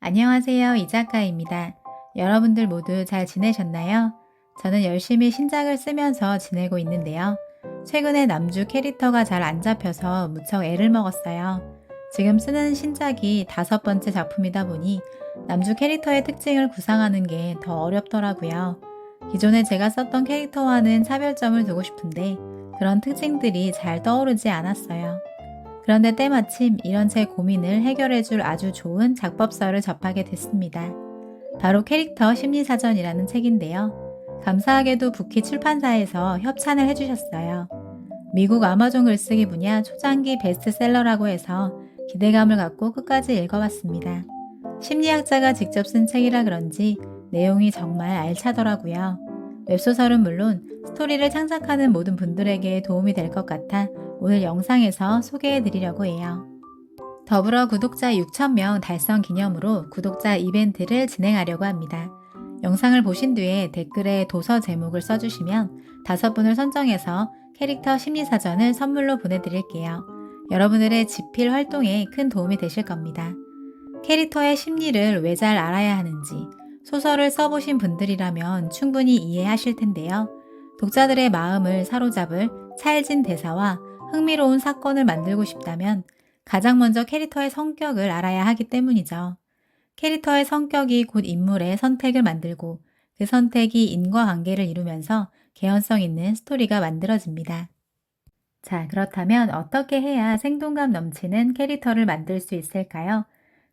안녕하세요. 이 작가입니다. 여러분들 모두 잘 지내셨나요? 저는 열심히 신작을 쓰면서 지내고 있는데요. 최근에 남주 캐릭터가 잘 안 잡혀서 무척 애를 먹었어요. 지금 쓰는 신작이 5번째 작품이다 보니 남주 캐릭터의 특징을 구상하는 게 더 어렵더라고요. 기존에 제가 썼던 캐릭터와는 차별점을 두고 싶은데 그런 특징들이 잘 떠오르지 않았어요. 그런데 때마침 이런 제 고민을 해결해줄 아주 좋은 작법서를 접하게 됐습니다. 바로 캐릭터 심리사전이라는 책인데요. 감사하게도 부키 출판사에서 협찬을 해주셨어요. 미국 아마존 글쓰기 분야 초장기 베스트셀러라고 해서 기대감을 갖고 끝까지 읽어봤습니다. 심리학자가 직접 쓴 책이라 그런지 내용이 정말 알차더라고요. 웹소설은 물론 스토리를 창작하는 모든 분들에게 도움이 될 것 같아 오늘 영상에서 소개해 드리려고 해요. 더불어 구독자 6,000명 달성 기념으로 구독자 이벤트를 진행하려고 합니다. 영상을 보신 뒤에 댓글에 도서 제목을 써주시면 5분을 선정해서 캐릭터 심리사전을 선물로 보내드릴게요. 여러분들의 집필 활동에 큰 도움이 되실 겁니다. 캐릭터의 심리를 왜 잘 알아야 하는지 소설을 써보신 분들이라면 충분히 이해하실 텐데요. 독자들의 마음을 사로잡을 찰진 대사와 흥미로운 사건을 만들고 싶다면 가장 먼저 캐릭터의 성격을 알아야 하기 때문이죠. 캐릭터의 성격이 곧 인물의 선택을 만들고 그 선택이 인과관계를 이루면서 개연성 있는 스토리가 만들어집니다. 자, 그렇다면 어떻게 해야 생동감 넘치는 캐릭터를 만들 수 있을까요?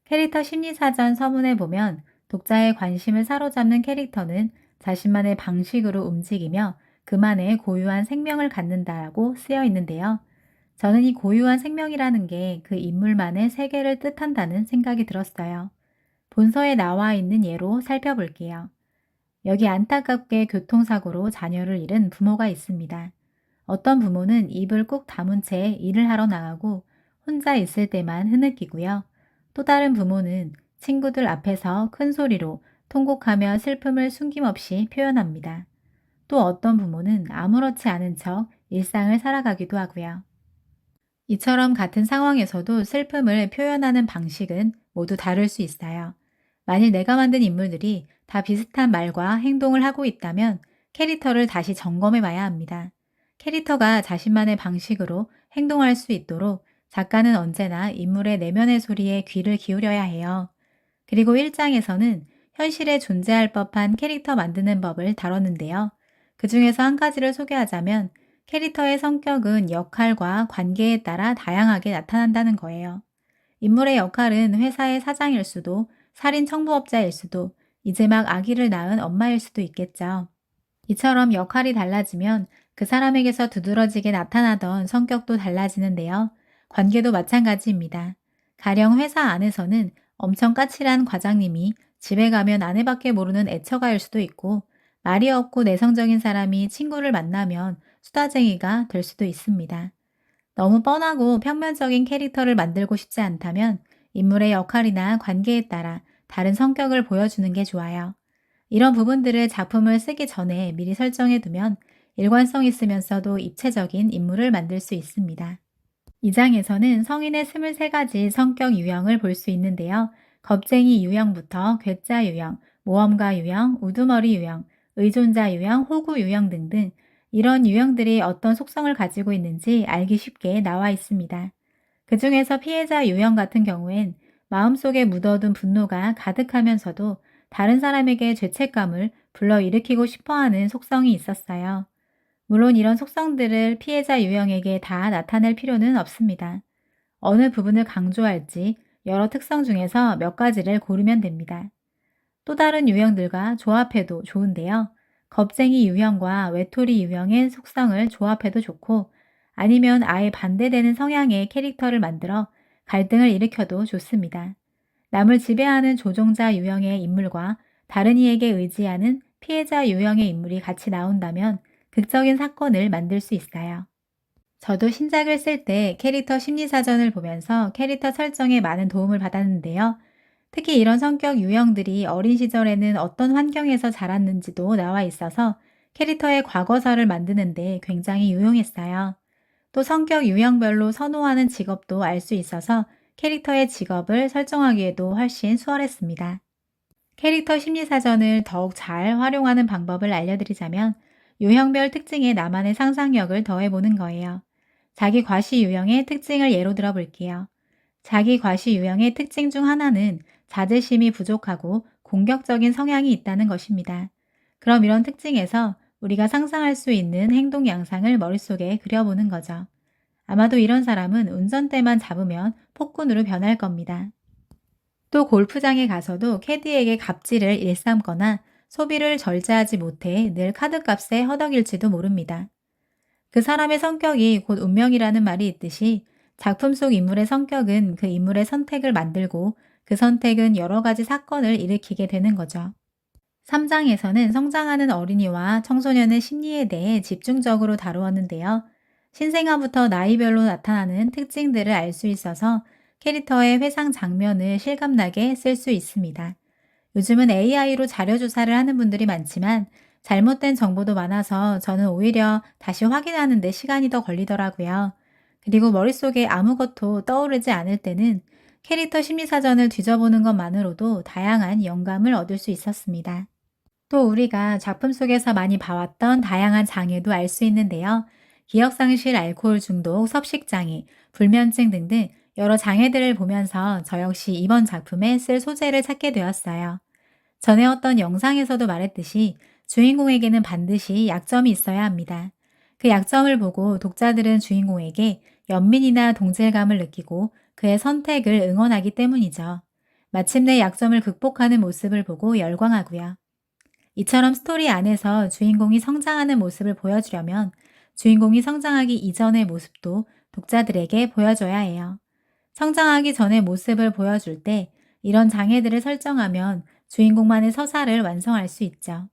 캐릭터 심리사전 서문에 보면 독자의 관심을 사로잡는 캐릭터는 자신만의 방식으로 움직이며 그만의 고유한 생명을 갖는다라고 쓰여 있는데요. 저는 이 고유한 생명이라는 게 그 인물만의 세계를 뜻한다는 생각이 들었어요. 본서에 나와 있는 예로 살펴볼게요. 여기 안타깝게 교통사고로 자녀를 잃은 부모가 있습니다. 어떤 부모는 입을 꾹 다문 채 일을 하러 나가고 혼자 있을 때만 흐느끼고요. 또 다른 부모는 친구들 앞에서 큰 소리로 통곡하며 슬픔을 숨김없이 표현합니다. 또 어떤 부모는 아무렇지 않은 척 일상을 살아가기도 하고요. 이처럼 같은 상황에서도 슬픔을 표현하는 방식은 모두 다를 수 있어요. 만일 내가 만든 인물들이 다 비슷한 말과 행동을 하고 있다면 캐릭터를 다시 점검해 봐야 합니다. 캐릭터가 자신만의 방식으로 행동할 수 있도록 작가는 언제나 인물의 내면의 소리에 귀를 기울여야 해요. 그리고 1장에서는 현실에 존재할 법한 캐릭터 만드는 법을 다뤘는데요. 그 중에서 한 가지를 소개하자면 캐릭터의 성격은 역할과 관계에 따라 다양하게 나타난다는 거예요. 인물의 역할은 회사의 사장일 수도, 살인 청부업자일 수도, 이제 막 아기를 낳은 엄마일 수도 있겠죠. 이처럼 역할이 달라지면 그 사람에게서 두드러지게 나타나던 성격도 달라지는데요. 관계도 마찬가지입니다. 가령 회사 안에서는 엄청 까칠한 과장님이 집에 가면 아내밖에 모르는 애처가일 수도 있고, 말이 없고 내성적인 사람이 친구를 만나면 수다쟁이가 될 수도 있습니다. 너무 뻔하고 평면적인 캐릭터를 만들고 싶지 않다면 인물의 역할이나 관계에 따라 다른 성격을 보여주는 게 좋아요. 이런 부분들을 작품을 쓰기 전에 미리 설정해 두면 일관성 있으면서도 입체적인 인물을 만들 수 있습니다. 2장에서는 성인의 23가지 성격 유형을 볼 수 있는데요. 겁쟁이 유형부터 괴짜 유형, 모험가 유형, 우두머리 유형, 의존자 유형, 호구 유형 등등 이런 유형들이 어떤 속성을 가지고 있는지 알기 쉽게 나와 있습니다. 그 중에서 피해자 유형 같은 경우엔 마음속에 묻어둔 분노가 가득하면서도 다른 사람에게 죄책감을 불러일으키고 싶어하는 속성이 있었어요. 물론 이런 속성들을 피해자 유형에게 다 나타낼 필요는 없습니다. 어느 부분을 강조할지 여러 특성 중에서 몇 가지를 고르면 됩니다. 또 다른 유형들과 조합해도 좋은데요. 겁쟁이 유형과 외톨이 유형의 속성을 조합해도 좋고 아니면 아예 반대되는 성향의 캐릭터를 만들어 갈등을 일으켜도 좋습니다. 남을 지배하는 조종자 유형의 인물과 다른 이에게 의지하는 피해자 유형의 인물이 같이 나온다면 극적인 사건을 만들 수 있어요. 저도 신작을 쓸 때 캐릭터 심리사전을 보면서 캐릭터 설정에 많은 도움을 받았는데요. 특히 이런 성격 유형들이 어린 시절에는 어떤 환경에서 자랐는지도 나와 있어서 캐릭터의 과거사를 만드는데 굉장히 유용했어요. 또 성격 유형별로 선호하는 직업도 알 수 있어서 캐릭터의 직업을 설정하기에도 훨씬 수월했습니다. 캐릭터 심리사전을 더욱 잘 활용하는 방법을 알려드리자면 유형별 특징에 나만의 상상력을 더해보는 거예요. 자기 과시 유형의 특징을 예로 들어볼게요. 자기 과시 유형의 특징 중 하나는 자제심이 부족하고 공격적인 성향이 있다는 것입니다. 그럼 이런 특징에서 우리가 상상할 수 있는 행동 양상을 머릿속에 그려보는 거죠. 아마도 이런 사람은 운전대만 잡으면 폭군으로 변할 겁니다. 또 골프장에 가서도 캐디에게 갑질을 일삼거나 소비를 절제하지 못해 늘 카드값에 허덕일지도 모릅니다. 그 사람의 성격이 곧 운명이라는 말이 있듯이 작품 속 인물의 성격은 그 인물의 선택을 만들고 그 선택은 여러 가지 사건을 일으키게 되는 거죠. 3장에서는 성장하는 어린이와 청소년의 심리에 대해 집중적으로 다루었는데요. 신생아부터 나이별로 나타나는 특징들을 알 수 있어서 캐릭터의 회상 장면을 실감나게 쓸 수 있습니다. 요즘은 AI로 자료 조사를 하는 분들이 많지만 잘못된 정보도 많아서 저는 오히려 다시 확인하는 데 시간이 더 걸리더라고요. 그리고 머릿속에 아무것도 떠오르지 않을 때는 캐릭터 심리사전을 뒤져보는 것만으로도 다양한 영감을 얻을 수 있었습니다. 또 우리가 작품 속에서 많이 봐왔던 다양한 장애도 알 수 있는데요. 기억상실, 알코올 중독, 섭식장애, 불면증 등등 여러 장애들을 보면서 저 역시 이번 작품에 쓸 소재를 찾게 되었어요. 전에 어떤 영상에서도 말했듯이 주인공에게는 반드시 약점이 있어야 합니다. 그 약점을 보고 독자들은 주인공에게 연민이나 동질감을 느끼고 그의 선택을 응원하기 때문이죠. 마침내 약점을 극복하는 모습을 보고 열광하고요. 이처럼 스토리 안에서 주인공이 성장하는 모습을 보여주려면 주인공이 성장하기 이전의 모습도 독자들에게 보여줘야 해요. 성장하기 전의 모습을 보여줄 때 이런 장애들을 설정하면 주인공만의 서사를 완성할 수 있죠.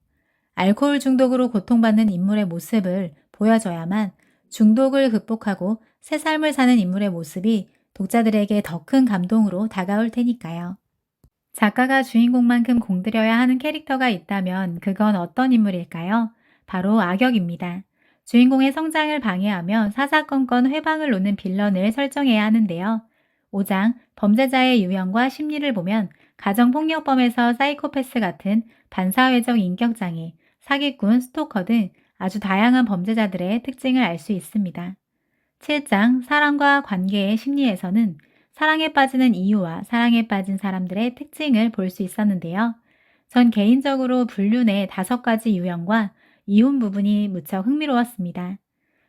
알코올 중독으로 고통받는 인물의 모습을 보여줘야만 중독을 극복하고 새 삶을 사는 인물의 모습이 독자들에게 더 큰 감동으로 다가올 테니까요. 작가가 주인공만큼 공들여야 하는 캐릭터가 있다면 그건 어떤 인물일까요? 바로 악역입니다. 주인공의 성장을 방해하며 사사건건 회방을 놓는 빌런을 설정해야 하는데요. 5장 범죄자의 유형과 심리를 보면 가정폭력범에서 사이코패스 같은 반사회적 인격장애, 사기꾼, 스토커 등 아주 다양한 범죄자들의 특징을 알 수 있습니다. 7장 사랑과 관계의 심리에서는 사랑에 빠지는 이유와 사랑에 빠진 사람들의 특징을 볼 수 있었는데요. 전 개인적으로 불륜의 5가지 유형과 이혼 부분이 무척 흥미로웠습니다.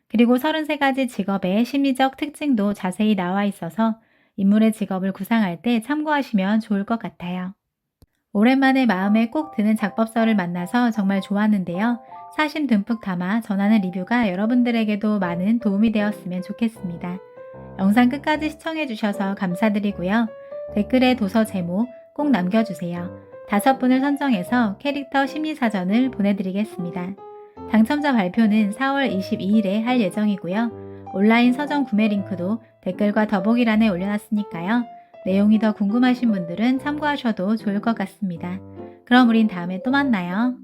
그리고 33가지 직업의 심리적 특징도 자세히 나와 있어서 인물의 직업을 구상할 때 참고하시면 좋을 것 같아요. 오랜만에 마음에 꼭 드는 작법서를 만나서 정말 좋았는데요. 사심 듬뿍 담아 전하는 리뷰가 여러분들에게도 많은 도움이 되었으면 좋겠습니다. 영상 끝까지 시청해주셔서 감사드리고요. 댓글에 도서 제목 꼭 남겨주세요. 5분을 선정해서 캐릭터 심리사전을 보내드리겠습니다. 당첨자 발표는 4월 22일에 할 예정이고요. 온라인 서점 구매 링크도 댓글과 더보기란에 올려놨으니까요. 내용이 더 궁금하신 분들은 참고하셔도 좋을 것 같습니다. 그럼 우린 다음에 또 만나요.